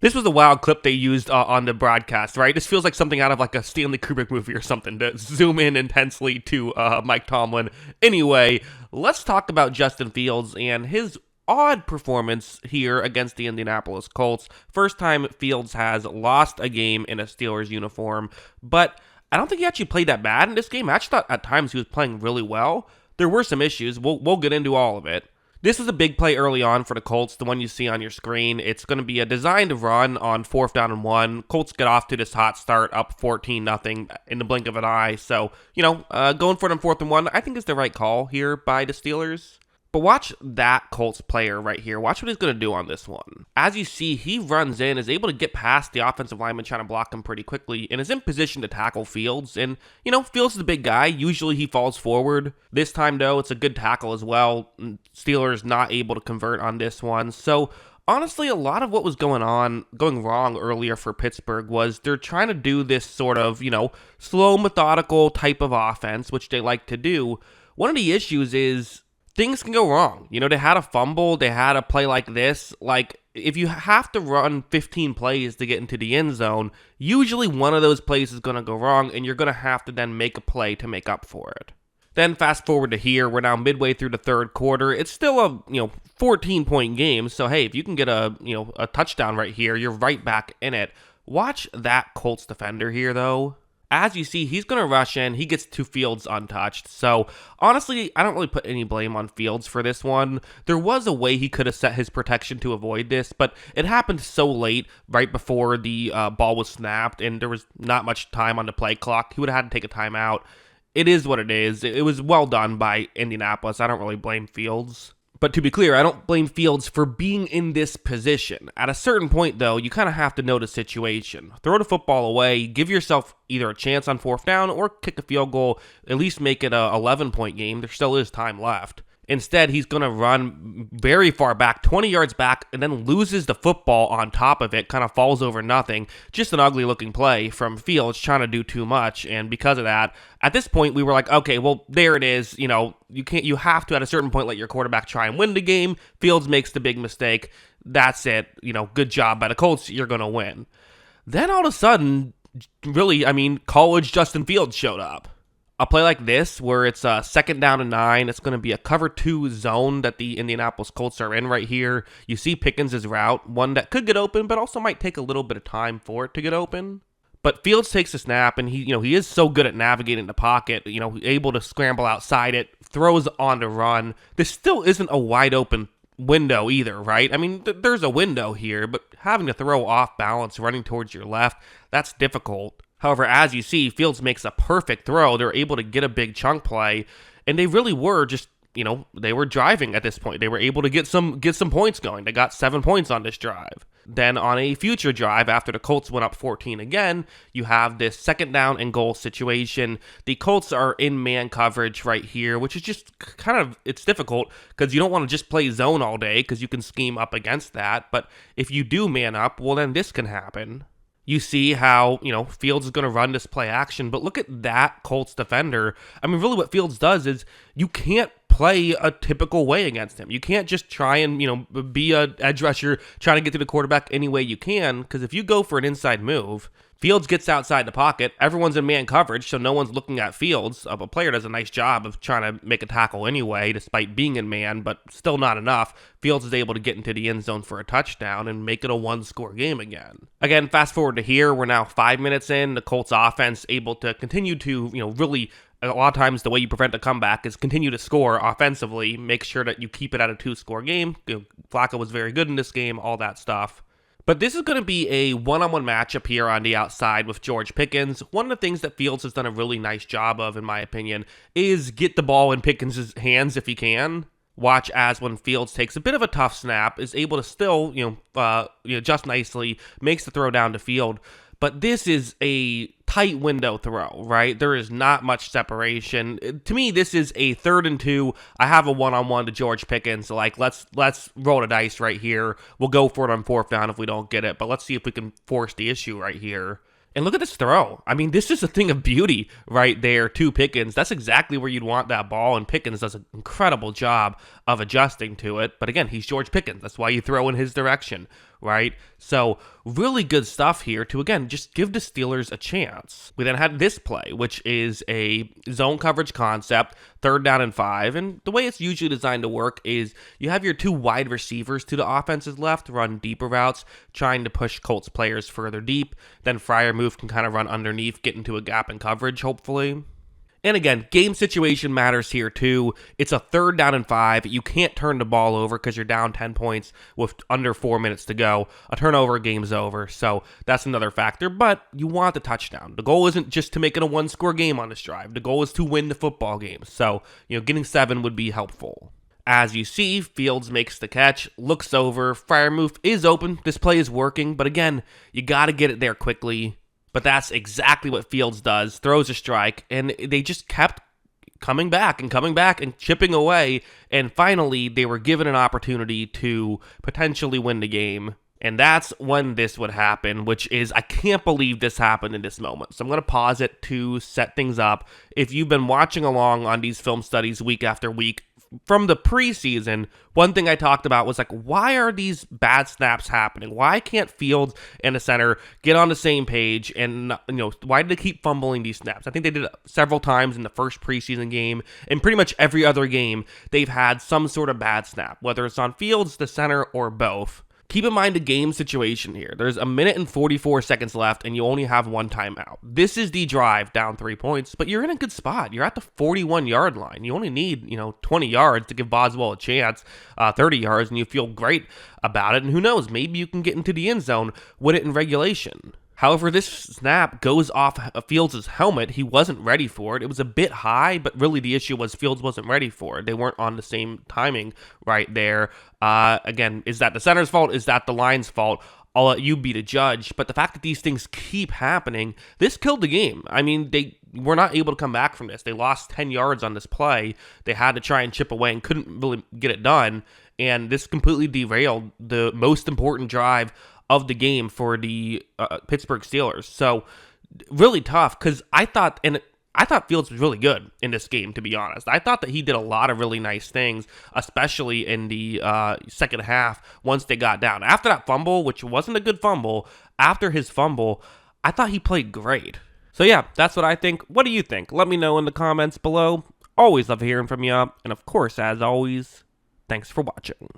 This was a wild clip they used on the broadcast, right? This feels like something out of like a Stanley Kubrick movie or something to zoom in intensely to Mike Tomlin. Anyway, let's talk about Justin Fields and his odd performance here against the Indianapolis Colts. First time Fields has lost a game in a Steelers uniform, but I don't think he actually played that bad in this game. I actually thought at times he was playing really well. There were some issues. We'll get into all of it. This is a big play early on for the Colts, the one you see on your screen. It's going to be a designed run on 4th down and 1. Colts get off to this hot start, up 14-0 in the blink of an eye. So, going for it on 4th and 1, I think is the right call here by the Steelers. But watch that Colts player right here. Watch what he's going to do on this one. As you see, he runs in, is able to get past the offensive lineman trying to block him pretty quickly, and is in position to tackle Fields. And, Fields is a big guy. Usually he falls forward. This time, though, it's a good tackle as well. Steelers not able to convert on this one. So, honestly, a lot of what was going wrong earlier for Pittsburgh was they're trying to do this sort of, slow, methodical type of offense, which they like to do. One of the issues is things can go wrong. They had a fumble. They had a play like this. Like, if you have to run 15 plays to get into the end zone, usually one of those plays is going to go wrong, and you're going to have to then make a play to make up for it. Then fast forward to here. We're now midway through the third quarter. It's still a 14-point game. So, hey, if you can get a touchdown right here, you're right back in it. Watch that Colts defender here, though. As you see, he's going to rush in. He gets to Fields untouched. So, honestly, I don't really put any blame on Fields for this one. There was a way he could have set his protection to avoid this, but it happened so late, right before the ball was snapped, and there was not much time on the play clock. He would have had to take a timeout. It is what it is. It was well done by Indianapolis. I don't really blame Fields. But to be clear, I don't blame Fields for being in this position. At a certain point, though, you kind of have to know the situation. Throw the football away, give yourself either a chance on 4th down or kick a field goal, at least make it a 11-point game. There still is time left. Instead, he's going to run very far back, 20 yards back, and then loses the football on top of it, kind of falls over nothing. Just an ugly-looking play from Fields trying to do too much, and because of that, at this point, we were like, okay, well, there it is. You have to, at a certain point, let your quarterback try and win the game. Fields makes the big mistake. That's it. Good job by the Colts. You're going to win. Then all of a sudden, really, college Justin Fields showed up. A play like this, where it's 2nd down and 9, it's going to be a cover 2 zone that the Indianapolis Colts are in right here. You see Pickens' route, one that could get open, but also might take a little bit of time for it to get open. But Fields takes a snap, and he is so good at navigating the pocket, able to scramble outside it, throws on the run. This still isn't a wide open window either, right? There's a window here, but having to throw off balance, running towards your left, that's difficult. However, as you see, Fields makes a perfect throw. They're able to get a big chunk play, and they really were just, they were driving at this point. They were able to get some points going. They got 7 points on this drive. Then on a future drive, after the Colts went up 14 again, you have this 2nd down and goal situation. The Colts are in man coverage right here, which is just kind of, it's difficult because you don't want to just play zone all day because you can scheme up against that. But if you do man up, well, then this can happen. You see how, Fields is going to run this play action, but look at that Colts defender. Really what Fields does is you can't play a typical way against him. You can't just try and, be a edge rusher, trying to get to the quarterback any way you can, because if you go for an inside move, Fields gets outside the pocket, everyone's in man coverage, so no one's looking at Fields. A player does a nice job of trying to make a tackle anyway, despite being in man, but still not enough. Fields is able to get into the end zone for a touchdown and make it a 1-score game again. Again, fast forward to here, we're now 5 minutes in, the Colts offense able to continue to, really, a lot of times the way you prevent a comeback is continue to score offensively, make sure that you keep it at a 2-score game. Flacco was very good in this game, all that stuff. But this is going to be a one-on-one matchup here on the outside with George Pickens. One of the things that Fields has done a really nice job of, in my opinion, is get the ball in Pickens' hands if he can. Watch as when Fields takes a bit of a tough snap, is able to still, adjust nicely, makes the throw down to Field. But this is a tight window throw, right? There is not much separation. To me, this is a 3rd and 2. I have a one-on-one to George Pickens. Like, let's roll the dice right here. We'll go for it on 4th down if we don't get it, but let's see if we can force the issue right here. And look at this throw. This is a thing of beauty right there to Pickens. That's exactly where you'd want that ball, and Pickens does an incredible job of adjusting to it. But again, he's George Pickens. That's why you throw in his direction. right? So really good stuff here to, again, just give the Steelers a chance. We then had this play, which is a zone coverage concept, 3rd down and 5. And the way it's usually designed to work is you have your 2 wide receivers to the offense's left run deeper routes, trying to push Colts players further deep. Then Freiermuth can kind of run underneath, get into a gap in coverage, hopefully. And again, game situation matters here too. It's a 3rd down and 5. You can't turn the ball over because you're down 10 points with under 4 minutes to go. A turnover, game's over. So that's another factor, but you want the touchdown. The goal isn't just to make it a 1-score game on this drive. The goal is to win the football game. So, getting 7 would be helpful. As you see, Fields makes the catch, looks over, Freiermuth is open. This play is working, but again, you got to get it there quickly. But that's exactly what Fields does, throws a strike, and they just kept coming back and chipping away, and finally they were given an opportunity to potentially win the game. And that's when this would happen, which is, I can't believe this happened in this moment. So I'm going to pause it to set things up. If you've been watching along on these film studies week after week, from the preseason, one thing I talked about was why are these bad snaps happening? Why can't Fields and the center get on the same page? And, why do they keep fumbling these snaps? I think they did it several times in the first preseason game. And pretty much every other game, they've had some sort of bad snap, whether it's on Fields, the center, or both. Keep in mind the game situation here. There's 1 minute and 44 seconds left, and you only have 1 timeout. This is the drive down 3 points, but you're in a good spot. You're at the 41-yard line. You only need, 20 yards to give Boswell a chance, 30 yards, and you feel great about it. And who knows, maybe you can get into the end zone with it in regulation. However, this snap goes off Fields' helmet. He wasn't ready for it. It was a bit high, but really the issue was Fields wasn't ready for it. They weren't on the same timing right there. Again, is that the center's fault? Is that the line's fault? I'll let you be the judge. But the fact that these things keep happening, this killed the game. I mean, they were not able to come back from this. They lost 10 yards on this play. They had to try and chip away and couldn't really get it done. And this completely derailed the most important drive of the game for the Pittsburgh Steelers. So really tough, because I thought Fields was really good in this game, to be honest. I thought that he did a lot of really nice things, especially in the second half once they got down. After that fumble, which wasn't a good fumble, after his fumble, I thought he played great. So yeah, that's what I think. What do you think? Let me know in the comments below. Always love hearing from you. And of course, as always, thanks for watching.